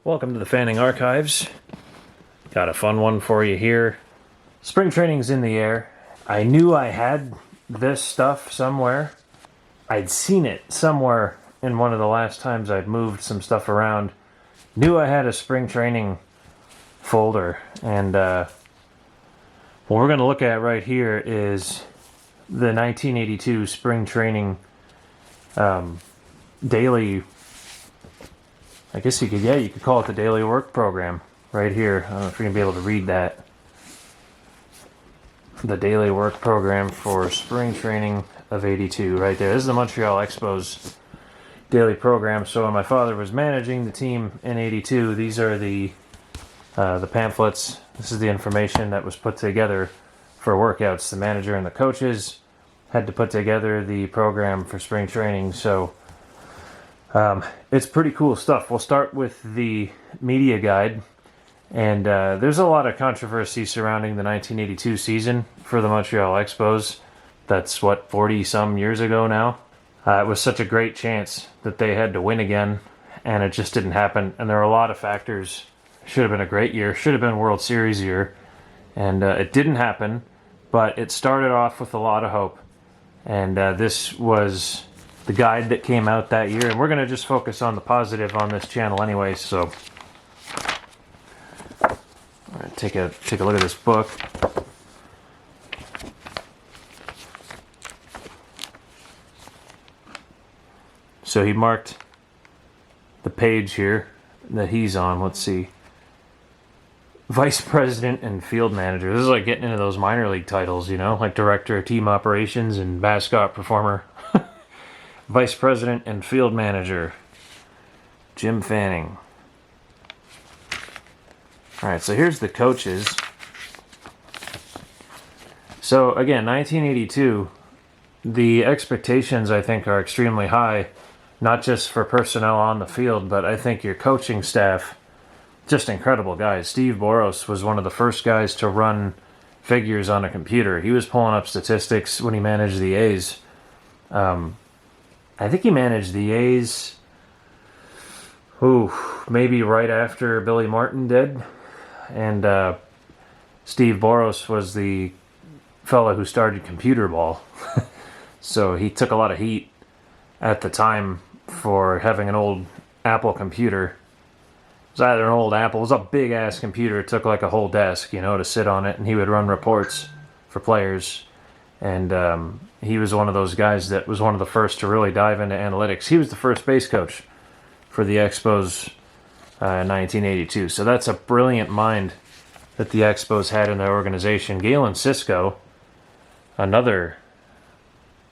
Welcome to the Fanning Archives. Got a fun one for you here. Spring training's in the air. I knew I had this stuff somewhere. I'd seen it somewhere in one of the last times I'd moved some stuff around. Knew I had a spring training folder, and what we're going to look at right here is the 1982 spring training daily, I guess you could call it the daily work program right here. I don't know if you're going to be able to read that. The daily work program for spring training of 82 right there. This is the Montreal Expos daily program. So when my father was managing the team in 82, these are the pamphlets. This is the information that was put together for workouts. The manager and the coaches had to put together the program for spring training. So it's pretty cool stuff. We'll start with the media guide. And there's a lot of controversy surrounding the 1982 season for the Montreal Expos. That's, 40-some years ago now? It was such a great chance that they had to win again, and it just didn't happen. And there are a lot of factors. Should have been a great year. Should have been a World Series year. And it didn't happen, but it started off with a lot of hope. And this was the guide that came out that year. And we're going to just focus on the positive on this channel anyway, so take a look at this book. So he marked the page here that he's on. Let's see. Vice President and Field Manager. This is like getting into those minor league titles, you know, like Director of Team Operations and Mascot Performer. Vice President and Field Manager, Jim Fanning. Alright, so here's the coaches. So again, 1982, the expectations I think are extremely high, not just for personnel on the field, but I think your coaching staff, just incredible guys. Steve Boros was one of the first guys to run figures on a computer. He was pulling up statistics when he managed the A's. I think he managed the A's, maybe right after Billy Martin did. And Steve Boros was the fellow who started computer ball. So he took a lot of heat at the time for having an old Apple computer. It was either an old Apple, it was a big ass computer. It took like a whole desk, you know, to sit on it. And he would run reports for players. And he was one of those guys that was one of the first to really dive into analytics. He was the first base coach for the Expos in 1982. So that's a brilliant mind that the Expos had in their organization. Galen Cisco, another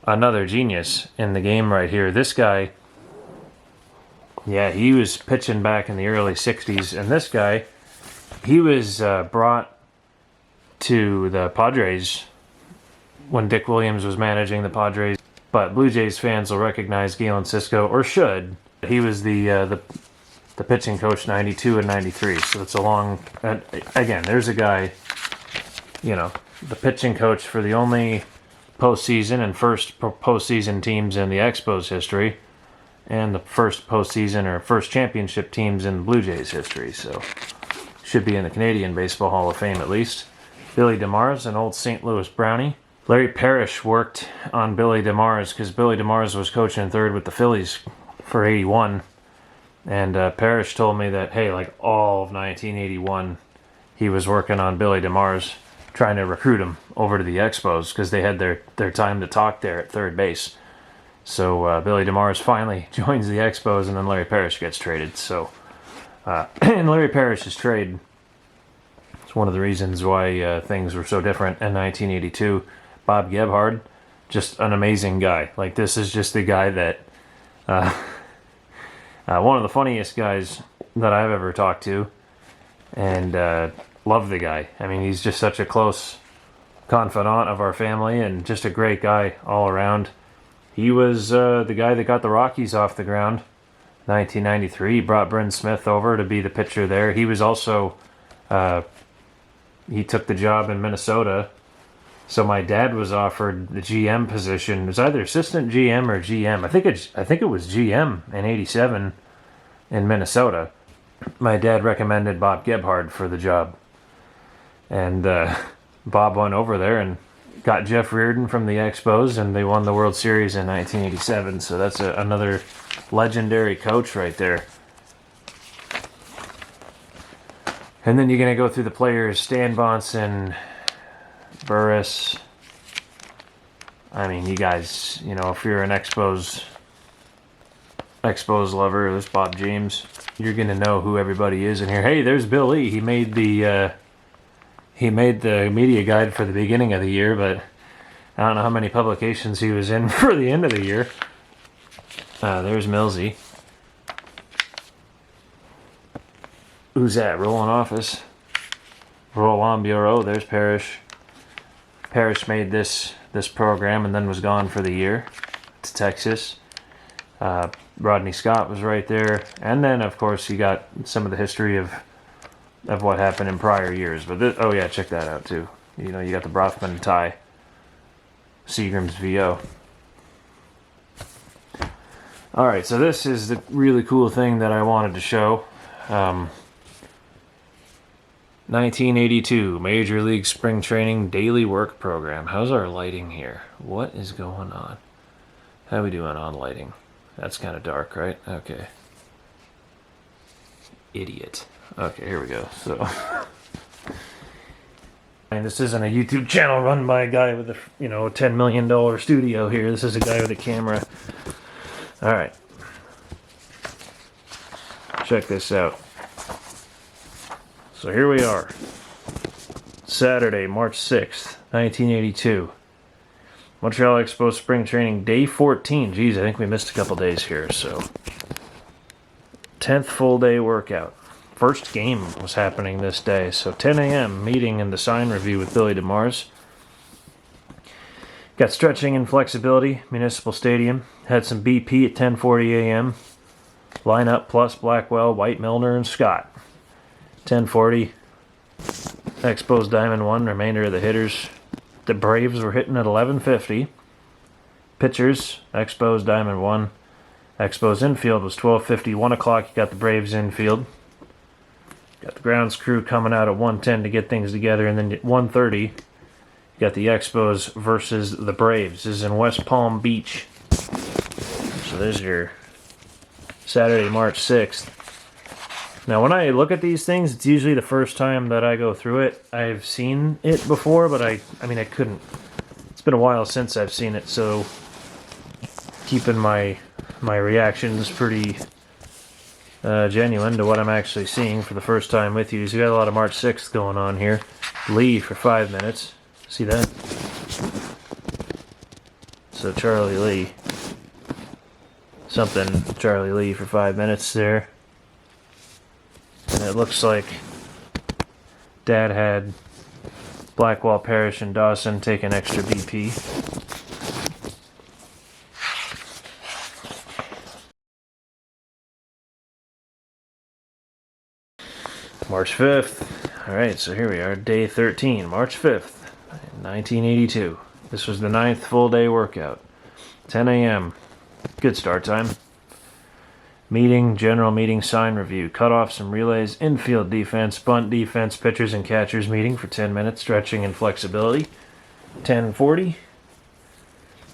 genius in the game right here. This guy, yeah, he was pitching back in the early 60s. And this guy, he was brought to the Padres when Dick Williams was managing the Padres. But Blue Jays fans will recognize Galen Cisco, or should. He was the pitching coach 92 and 93. So it's a long... again, there's a guy, you know, the pitching coach for the only postseason and first postseason teams in the Expos history, and the first postseason or first championship teams in the Blue Jays history. So should be in the Canadian Baseball Hall of Fame at least. Billy DeMars, an old St. Louis Brownie. Larry Parrish worked on Billy DeMars because Billy DeMars was coaching third with the Phillies for 81. And Parrish told me that, hey, like all of 1981, he was working on Billy DeMars, trying to recruit him over to the Expos because they had their time to talk there at third base. So Billy DeMars finally joins the Expos, and then Larry Parrish gets traded. So, and Larry Parrish's trade is one of the reasons why things were so different in 1982. Bob Gebhard, just an amazing guy. Like, this is just the guy that... one of the funniest guys that I've ever talked to, and love the guy. I mean, he's just such a close confidant of our family, and just a great guy all around. He was the guy that got the Rockies off the ground, 1993. He brought Bryn Smith over to be the pitcher there. He was also, he took the job in Minnesota. So my dad was offered the GM position. It was either assistant GM or GM. I think it was GM in '87 in Minnesota. my dad recommended Bob Gebhard for the job. And Bob went over there and got Jeff Reardon from the Expos, and they won the World Series in 1987. So that's another legendary coach right there. And then you're going to go through the players: Stan Bonson, Burris. I mean, you guys, you know, if you're an Expos lover, there's Bob James. You're going to know who everybody is in here. Hey, there's Bill Lee. He made the media guide for the beginning of the year, but I don't know how many publications he was in for the end of the year. There's Millsy. Who's that? Roland Office. Roland Bureau. There's Parrish. Parrish made this program and then was gone for the year to Texas. Rodney Scott was right there. And then, of course, you got some of the history of what happened in prior years. But oh yeah, check that out too. You know, you got the Brofman and Ty. Seagram's VO. Alright, so this is the really cool thing that I wanted to show. 1982 Major League Spring Training Daily Work Program. How's our lighting here? What is going on? How are we doing on lighting? That's kind of dark, right? Okay. Idiot. Okay, here we go. So, and this isn't a YouTube channel run by a guy with a, you know, $10 million studio here. This is a guy with a camera. All right. Check this out. So here we are. Saturday, March 6th, 1982. Montreal Expos Spring Training, Day 14. Geez, I think we missed a couple days here, so. 10th full day workout. First game was happening this day. So 10 a.m. meeting in the sign review with Billy DeMars. Got stretching and flexibility, Municipal Stadium. Had some BP at 10:40 a.m. Lineup plus Blackwell, White, Milner, and Scott. 10:40. Expos Diamond 1, remainder of the hitters. The Braves were hitting at 11:50. Pitchers, Expos Diamond 1. Expos infield was 12:50. 1 o'clock, you got the Braves infield. Got the grounds crew coming out at 1:10 to get things together, and then at 1:30, you got the Expos versus the Braves. This is in West Palm Beach. So there's your Saturday, March 6th. Now, when I look at these things, it's usually the first time that I go through it. I've seen it before, but I mean, I couldn't. It's been a while since I've seen it, so keeping my reactions pretty genuine to what I'm actually seeing for the first time with you. So you got a lot of March 6th going on here. Lee for 5 minutes. See that? So Charlie Lee. Charlie Lee for 5 minutes there. And it looks like Dad had Blackwell, Parrish, and Dawson take an extra BP. March 5th. Alright, so here we are, day 13, March 5th, 1982. This was the 9th full day workout. 10 a.m. Good start time. Meeting, general meeting, sign review, cutoffs and relays, infield defense, bunt defense, pitchers and catchers meeting for 10 minutes, stretching and flexibility. 10:40.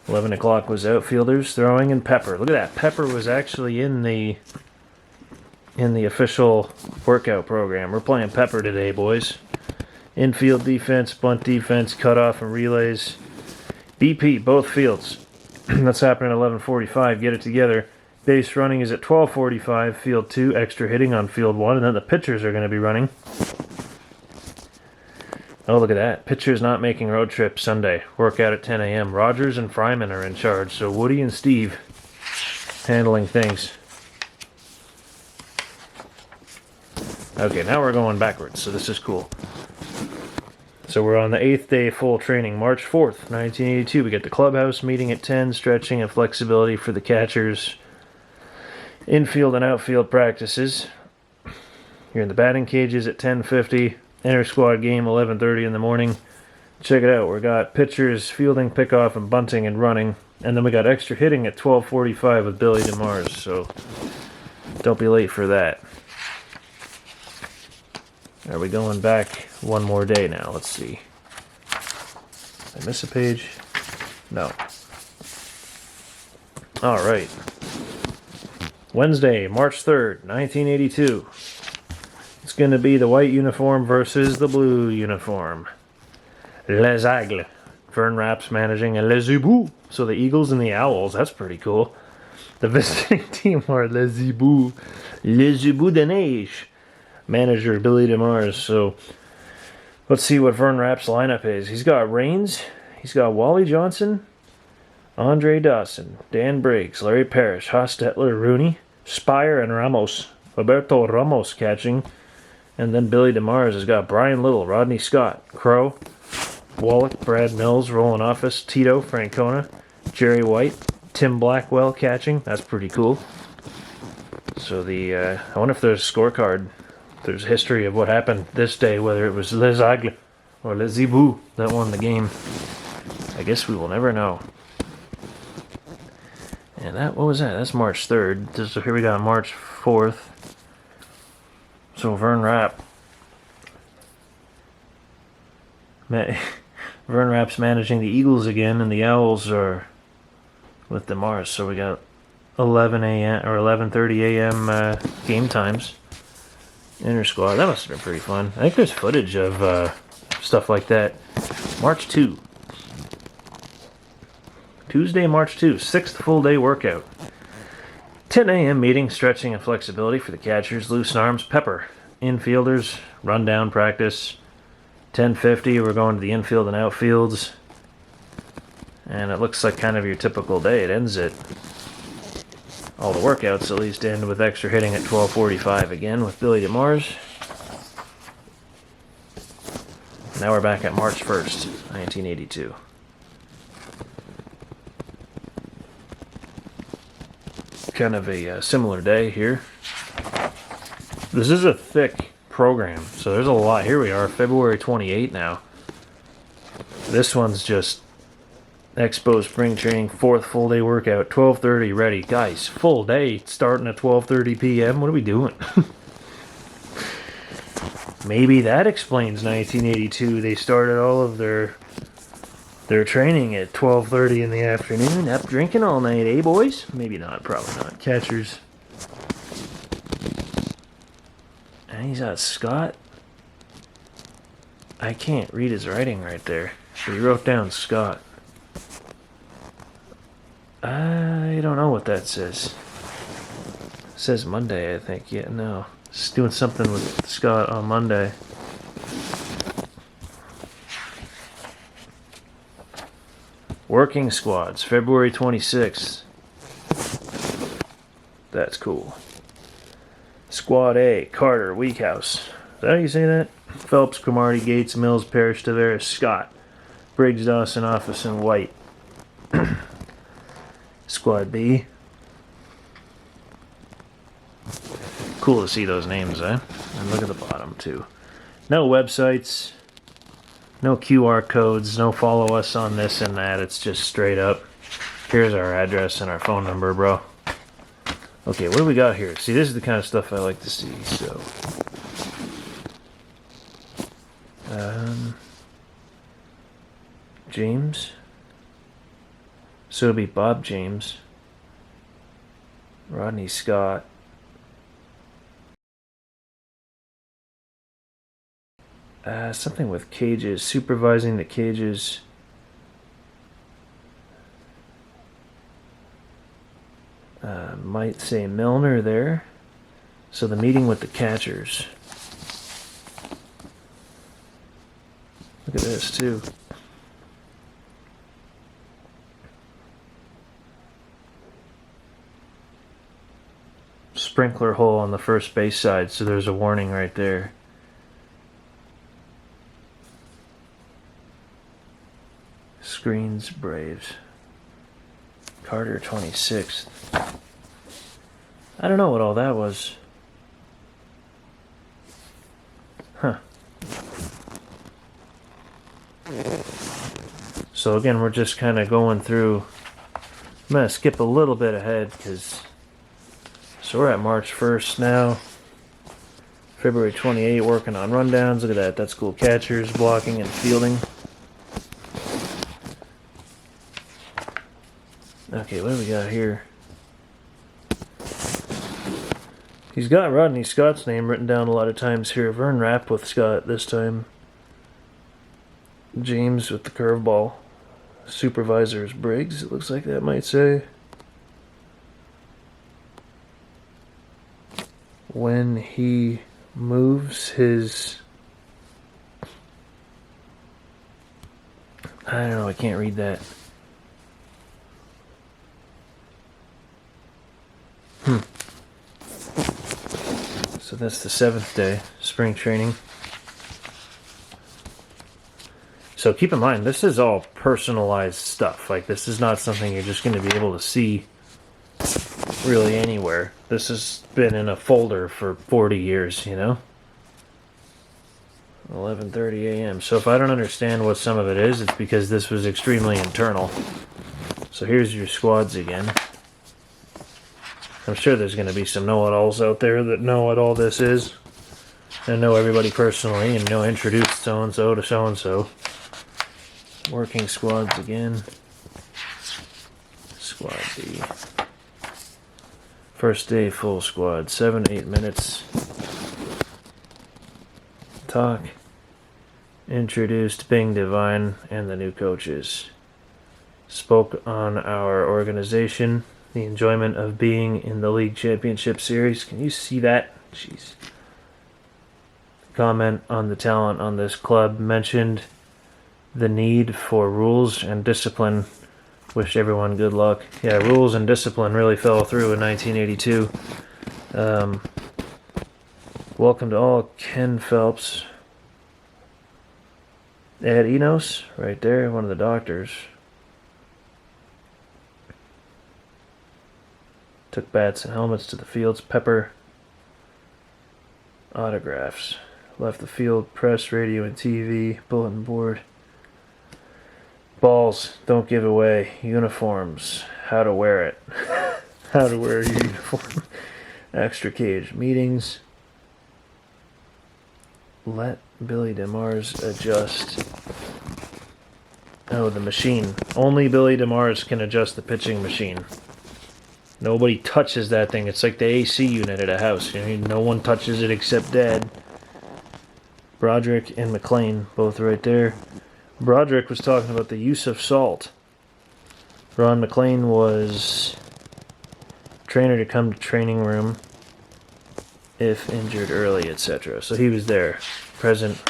11 o'clock was outfielders, throwing, and Pepper. Look at that. Pepper was actually in the official workout program. We're playing Pepper today, boys. Infield defense, bunt defense, cutoff and relays. BP, both fields. That's happening at 11:45. Get it together. Base running is at 12:45. Field 2, extra hitting on field 1, and then the pitchers are going to be running. Oh, look at that. Pitchers not making road trip Sunday. Workout at 10 a.m. Rogers and Fryman are in charge, so Woody and Steve handling things. Okay, now we're going backwards, so this is cool. So we're on the 8th day full training, March 4th, 1982. We get the clubhouse meeting at 10, stretching and flexibility for the catchers. Infield and outfield practices. You're in the batting cages at 10:50. Inter-squad game 11:30 in the morning. Check it out. We got pitchers fielding, pickoff, and bunting and running. And then we got extra hitting at 12:45 with Billy DeMars. So don't be late for that. Are we going back one more day now? Let's see. Did I miss a page? No. All right. Wednesday, March 3rd, 1982. It's going to be the white uniform versus the blue uniform. Les Aigles. Vern Rapp's managing Les Hiboux. So the Eagles and the Owls. That's pretty cool. The visiting team are Les Hiboux. Les Hiboux de Neige. Manager Billy DeMars. So let's see what Vern Rapp's lineup is. He's got Raines. He's got Wally Johnson. Andre Dawson. Dan Briggs. Larry Parrish. Hostetler. Rooney. Spire and Ramos. Roberto Ramos catching. And then Billy DeMars has got Brian Little, Rodney Scott, Crow, Wallach, Brad Mills, Roland Office, Tito, Francona, Jerry White, Tim Blackwell catching. That's pretty cool. So I wonder if there's a scorecard. If there's history of what happened this day, whether it was Les Aigles or Les Hiboux that won the game. I guess we will never know. And what was that? That's March 3rd. So here we got March 4th. So Vern Rapp. Vern Rapp's managing the Eagles again, and the Owls are with DeMars. So we got 11 a.m. or 11:30 a.m. Game times. Inter squad. That must have been pretty fun. I think there's footage of stuff like that. March 2. Tuesday, March 2. 6th full day workout. 10 a.m. meeting, stretching and flexibility for the catchers, loose arms, pepper. Infielders, rundown practice. 10:50, we're going to the infield and outfields. And it looks like kind of your typical day. It ends at, all the workouts at least end with extra hitting at 12:45 again with Billy DeMars. Now we're back at March 1st, 1982. Kind of a similar day here. This is a thick program, so there's a lot. Here we are, February 28 now. This one's just Expos spring training, 4th full day workout, 12:30 ready. Guys, full day starting at 12:30 p.m. What are we doing? Maybe that explains 1982. They started all of their training at 12:30 in the afternoon. Up drinking all night, eh, boys? Maybe not. Probably not. Catchers. And he's got Scott. I can't read his writing right there. But he wrote down Scott. I don't know what that says. It says Monday, I think. Yeah, no. It's doing something with Scott on Monday. Working squads, February 26th. That's cool. Squad A, Carter, Weekhouse. Is that how you say that? Phelps, Cromartie, Gates, Mills, Parrish, Tavares, Scott, Briggs, Dawson, Office, and White. Squad B. Cool to see those names, eh? And look at the bottom, too. No websites. No QR codes, no follow us on this and that. It's just straight up. Here's our address and our phone number, bro. Okay, what do we got here? See, this is the kind of stuff I like to see, so. James. So it'll be Bob James. Rodney Scott. Something with cages, supervising the cages. Might say Milner there. So the meeting with the catchers. Look at this too. Sprinkler hole on the first base side, so there's a warning right there. Screens, Braves. Carter 26th. I don't know what all that was. Huh. So again, we're just kind of going through. I'm going to skip a little bit ahead because. So we're at March 1st now. February 28, working on rundowns. Look at that. That's cool. Catchers, blocking, and fielding. Okay, what do we got here? He's got Rodney Scott's name written down a lot of times here. Vern Rapp with Scott this time. James with the curveball. Supervisors Briggs, it looks like that might say. When he moves his... I don't know, I can't read that. So that's the 7th day, spring training. So keep in mind, this is all personalized stuff. Like, this is not something you're just going to be able to see really anywhere. This has been in a folder for 40 years, you know? 11:30 a.m. So if I don't understand what some of it is, it's because this was extremely internal. So here's your squads again. I'm sure there's going to be some know-it-alls out there that know what all this is. And know everybody personally and know introduce so-and-so to so-and-so. Working squads again. Squad B. First day full squad. 7-8 minutes. Talk. Introduced Bing Devine and the new coaches. Spoke on our organization. The enjoyment of being in the league championship series. Can you see that? Jeez. Comment on the talent on this club. Mentioned the need for rules and discipline. Wish everyone good luck. Yeah, rules and discipline really fell through in 1982. Welcome to all. Ken Phelps. Ed Enos, right there, one of the doctors. Took bats and helmets to the fields. Pepper. Autographs. Left the field. Press, radio, and TV. Bulletin board. Balls, don't give away. Uniforms, how to wear it. How to wear your uniform. Extra cage meetings. Let Billy DeMars adjust. Oh, the machine. Only Billy DeMars can adjust the pitching machine. Nobody touches that thing. It's like the AC unit at a house. You know, no one touches it except Dad. Broderick and McLean, both right there. Broderick was talking about the use of salt. Ron McLean was trainer to come to training room if injured early, etc. So he was there, present.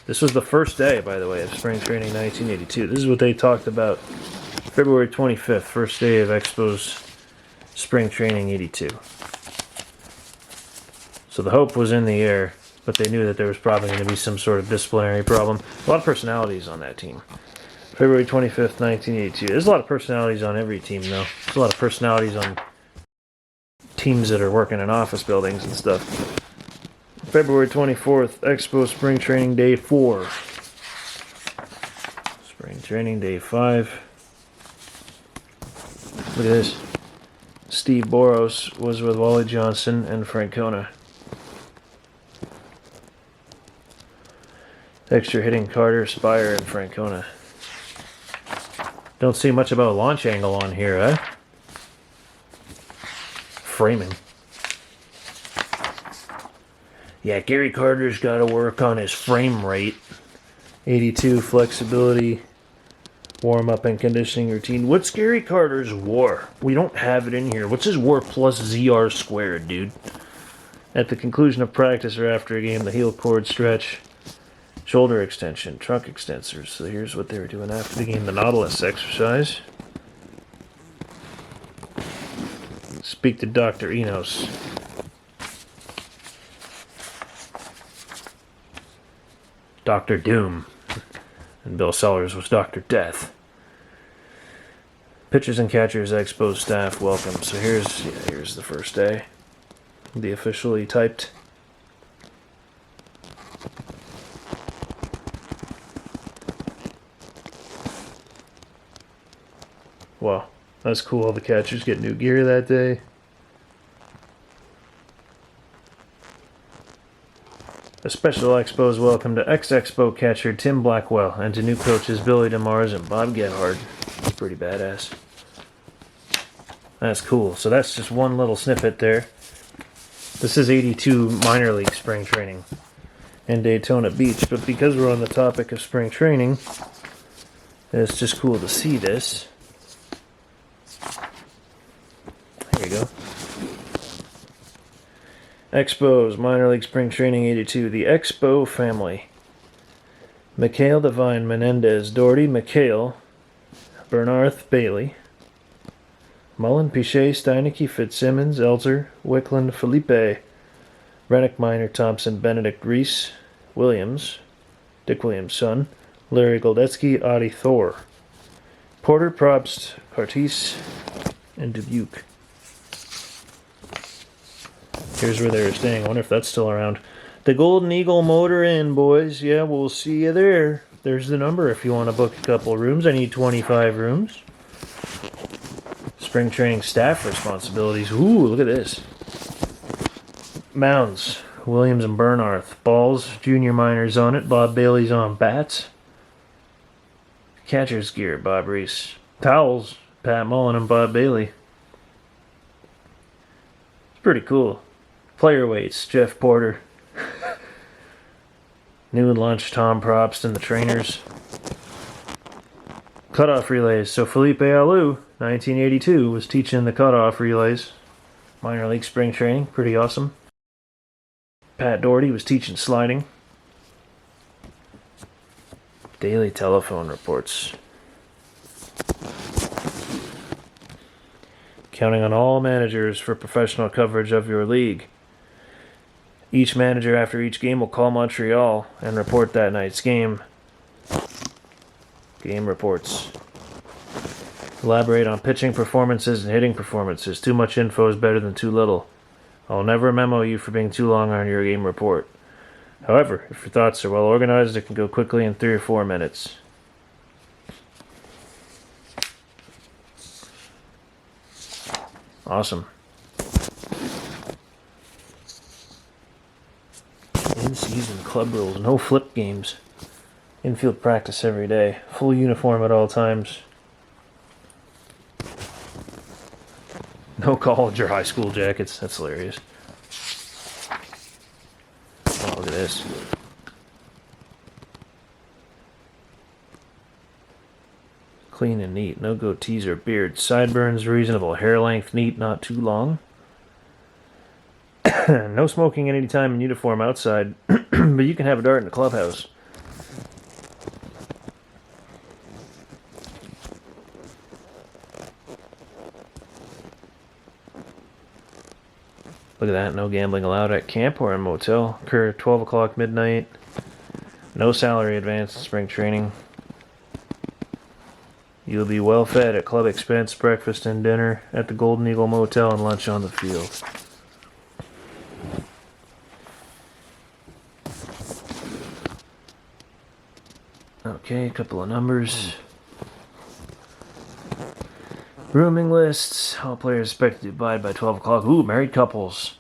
This was the first day, by the way, of spring training 1982. This is what they talked about. February 25th, first day of Expos spring training 82. So the hope was in the air, but they knew that there was probably going to be some sort of disciplinary problem. A lot of personalities on that team. February 25th, 1982. There's a lot of personalities on every team, though. There's a lot of personalities on teams that are working in office buildings and stuff. February 24th, Expo Spring Training Day 4. Spring Training Day 5. Look at this. Steve Boros was with Wally Johnson and Francona. Extra hitting Carter, Spire, and Francona. Don't see much about a launch angle on here, eh? Framing. Yeah, Gary Carter's got to work on his frame rate. 82, flexibility, warm-up and conditioning routine. What's Gary Carter's WAR? We don't have it in here. What's his WAR plus ZR squared, dude? At the conclusion of practice or after a game, the heel cord stretch. Shoulder extension, trunk extensors. So here's what they were doing after the game. The Nautilus exercise. Speak to Dr. Enos. Dr. Doom. And Bill Sellers was Dr. Death. Pitchers and catchers, Expos staff, welcome. So here's the first day. The officially typed. Wow, that's cool. All the catchers get new gear that day. A special Expos welcome to ex-Expo catcher Tim Blackwell and to new coaches Billy DeMars and Bob Gethard. It's pretty badass. That's cool. So that's just one little snippet there. This is 82 minor league spring training in Daytona Beach, but because we're on the topic of spring training, it's just cool to see this. There you go. Expos, minor league spring training 82. The Expo family. Mikhail Devine, Menendez, Doherty, Mikhail, Bernarth, Bailey, Mullen, Pichet, Steinecke, Fitzsimmons, Elzer, Wickland, Felipe, Rennick, Miner, Thompson, Benedict, Reese, Williams, Dick Williams' son, Larry Goldetsky, Audie Thor, Porter, Probst, Cartese, and Dubuque. Here's where they were staying. I wonder if that's still around. The Golden Eagle Motor Inn, boys. Yeah, we'll see you there. There's the number if you want to book a couple rooms. I need 25 rooms. Spring training staff responsibilities. Ooh, look at this. Mounds, Williams and Bernarth. Balls, junior minors on it. Bob Bailey's on bats. Catcher's gear, Bob Reese. Towels, Pat Mullen and Bob Bailey. It's pretty cool. Player weights, Jeff Porter. Noon lunch, Tom Probst and the trainers. Cutoff relays. So Felipe Alou, 1982, was teaching the cutoff relays. Minor league spring training, pretty awesome. Pat Doherty was teaching sliding. Daily telephone reports. Counting on all managers for professional coverage of your league. Each manager after each game will call Montreal and report that night's game. Game reports. Elaborate on pitching performances and hitting performances. Too much info is better than too little. I'll never memo you for being too long on your game report. However, if your thoughts are well organized, it can go quickly in 3 or 4 minutes. Awesome. In-season club rules. No flip games. Infield practice every day. Full uniform at all times. No college or high school jackets. That's hilarious. Oh, look at this. Clean and neat. No goatees or beards. Sideburns reasonable. Hair length neat, not too long. No smoking at any time in uniform outside, but you can have a dart in the clubhouse. Look at that. No gambling allowed at camp or in motel. Occur 12 o'clock midnight. No salary advance in spring training. You'll be well fed at club expense, breakfast and dinner at the Golden Eagle Motel and lunch on the field. Okay, a couple of numbers. Rooming lists. All players expected to abide by 12 o'clock. Ooh, married couples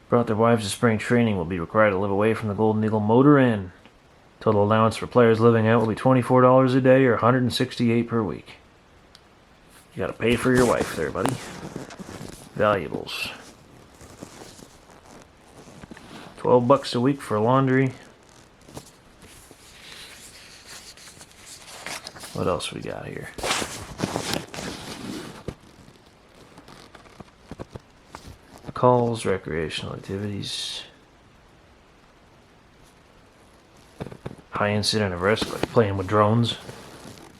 brought their wives to spring training will be required to live away from the Golden Eagle Motor Inn. Total allowance for players living out will be $24 a day or $168 per week. You gotta pay for your wife there, buddy. Valuables. $12 a week for laundry. What else we got here? Calls, recreational activities. High incident of risk, like playing with drones.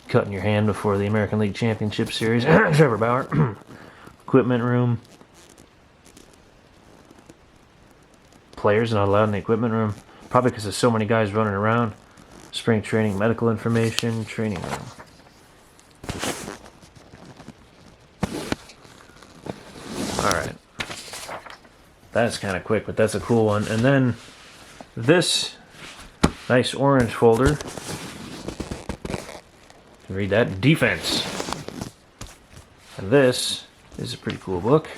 Cutting your hand before the American League Championship Series. Trevor Bauer. Equipment room. Players not allowed in the equipment room. Probably because there's so many guys running around. Spring training, medical information, training room. Alright. That's kind of quick, but that's a cool one. And then this nice orange folder. Read that. Defense. And this is a pretty cool book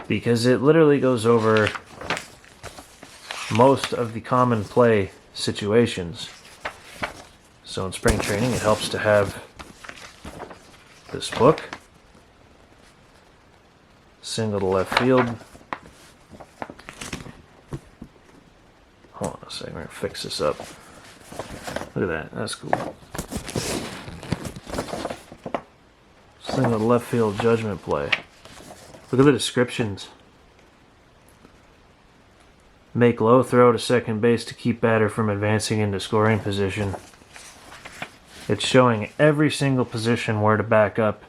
because it literally goes over most of the common play situations. So in spring training, it helps to have this book. Single to left field. Hold on a second, we're going to fix this up. Look at that, that's cool. Single to left field judgment play. Look at the descriptions. Make low throw to second base to keep batter from advancing into scoring position. It's showing every single position where to back up.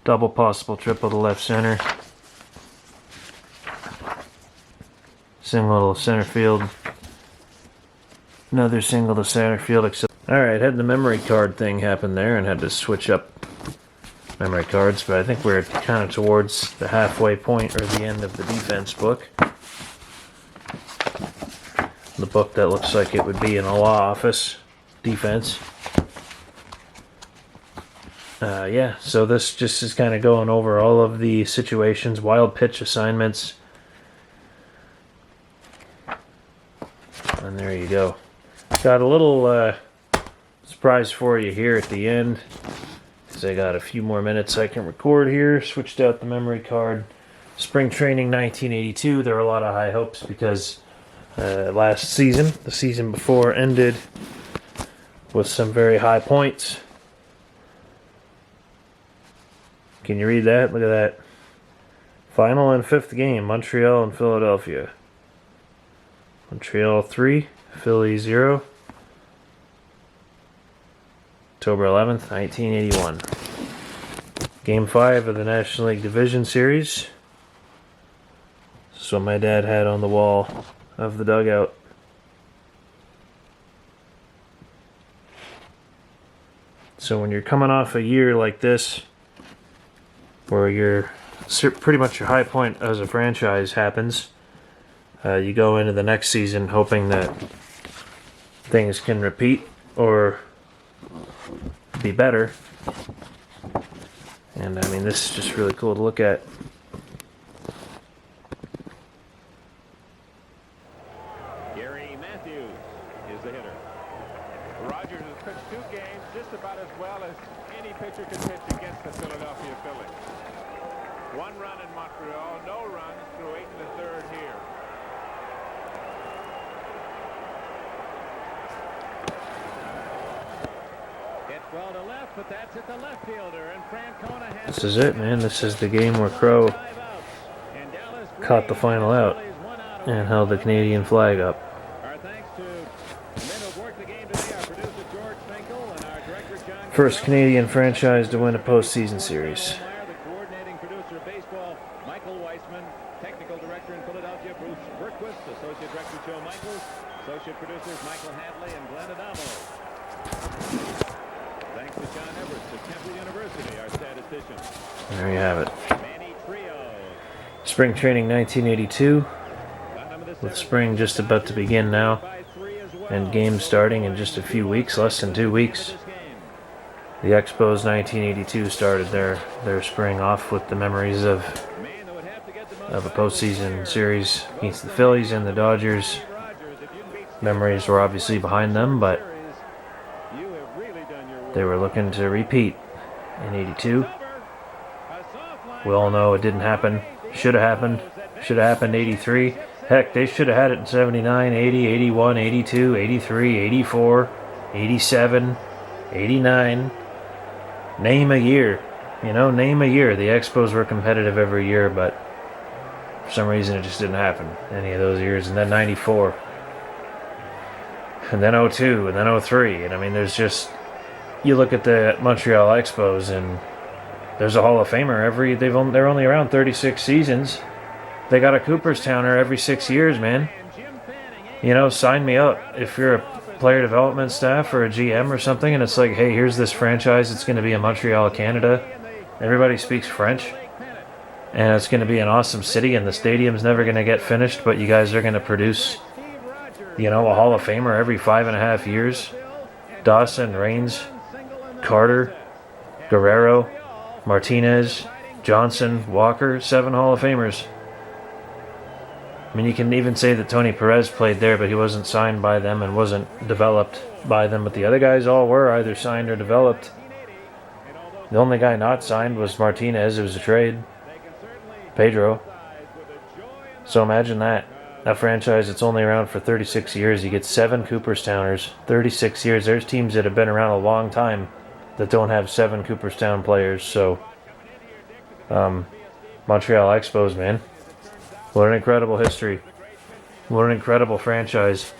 Double possible triple to left center. Single to center field. Another single to center field. Alright, had the memory card thing happen there and had to switch up memory cards, but I think we're kind of towards the halfway point or the end of the defense book. The book that looks like it would be in a law office. Defense. Yeah, so this just is kind of going over all of the situations, wild pitch assignments. And there you go. Got a little surprise for you here at the end, because I got a few more minutes I can record here. Switched out the memory card. Spring training 1982, there were a lot of high hopes because last season, the season before, ended with some very high points. Can you read that? Look at that. Final and fifth game, Montreal and Philadelphia. Montreal 3, Phillies 0. October 11th, 1981. Game 5 of the National League Division Series. This is what my dad had on the wall of the dugout. So when you're coming off a year like this, where you're pretty much your high point as a franchise happens, you go into the next season hoping that things can repeat or be better. And I mean, this is just really cool to look at. Gary Matthews is the hitter. Rogers has pitched 2 games just about as well as any pitcher could pitch against the Philadelphia Phillies. 1 run in Montreal, no runs through 8 1/3 here. Hit well to left, but that's at the left fielder, and Francona has. This is it, man. This is the game where Crow caught the final out and held the Canadian flag up. Our thanks to men who've worked the game today, our producer George Finkel and our director John. First Canadian franchise to win a postseason series. The coordinating producer of baseball, Michael Weissman, technical director in Philadelphia, Bruce Berquist, associate director Joe Michaels, associate producers Michael Hadley and Glenn Adamo. Thanks to John Everett of Temple University, our statistician. There you have it. Manny Trio. Spring training 1982, with spring just about to begin now, and games starting in just a few weeks, less than 2 weeks. The Expos 1982 started their spring off with the memories of a postseason series against the Phillies and the Dodgers. Memories were obviously behind them, but they were looking to repeat in 82. We all know it didn't happen. Should have happened. Should have happened 83. Heck, they should have had it in 79, 80, 81, 82, 83, 84, 87, 89. Name a year. You know, name a year. The Expos were competitive every year, but for some reason it just didn't happen any of those years. And then 94. And then 02. And then 03. And I mean, there's just... You look at the Montreal Expos and there's a Hall of Famer they're only around 36 seasons. They got a Cooperstowner every 6 years, man. You know, sign me up. If you're a player development staff or a GM or something, and it's like, hey, here's this franchise. It's going to be in Montreal, Canada. Everybody speaks French. And it's going to be an awesome city, and the stadium's never going to get finished, but you guys are going to produce, you know, a Hall of Famer every 5.5 years. Dawson, Raines, Carter, Guerrero, Martinez, Johnson, Walker, 7 Hall of Famers. mean, you can even say that Tony Perez played there, but he wasn't signed by them and wasn't developed by them. But the other guys all were either signed or developed. The only guy not signed was Martinez. It was a trade. Pedro. So imagine that. A franchise that's only around for 36 years. You get 7 Cooperstowners. 36 years. There's teams that have been around a long time that don't have 7 Cooperstown players. So, Montreal Expos, man. What an incredible history. What an incredible franchise.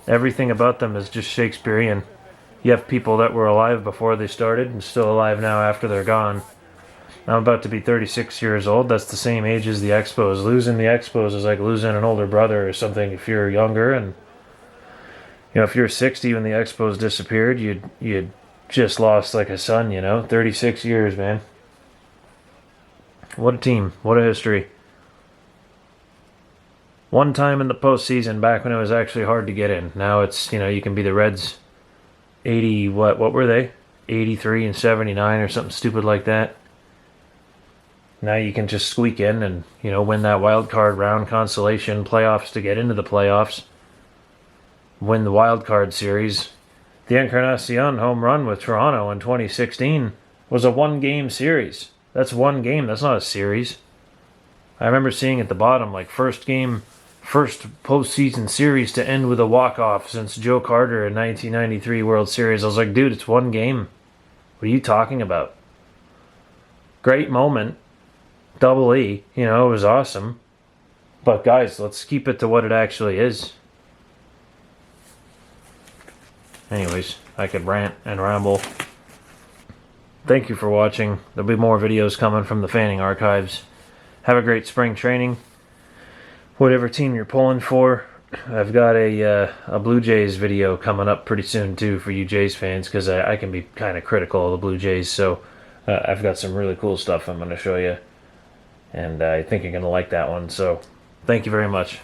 Everything about them is just Shakespearean. You have people that were alive before they started and still alive now after they're gone. I'm about to be 36 years old. That's the same age as the Expos. Losing the Expos is like losing an older brother or something if you're younger. And, you know, if you're 60 when the Expos disappeared, you'd just lost like a son, you know. 36 years, man. What a team. What a history. One time in the postseason back when it was actually hard to get in. Now it's, you know, you can be the Reds 80, what were they? 83 and 79 or something stupid like that. Now you can just squeak in and, you know, win that wild card round consolation playoffs to get into the playoffs. Win the wild card series. The Encarnacion home run with Toronto in 2016 was a 1-game series. That's 1 game. That's not a series. I remember seeing at the bottom, like, first postseason series to end with a walk-off since Joe Carter in 1993 World Series. I was like, dude, it's 1 game. What are you talking about? Great moment. Double E. You know, it was awesome. But guys, let's keep it to what it actually is. Anyways, I could rant and ramble. Thank you for watching. There'll be more videos coming from the Fanning Archives. Have a great spring training. Whatever team you're pulling for. I've got a Blue Jays video coming up pretty soon too for you Jays fans, because I can be kind of critical of the Blue Jays. So I've got some really cool stuff I'm going to show you. And I think you're going to like that one. So thank you very much.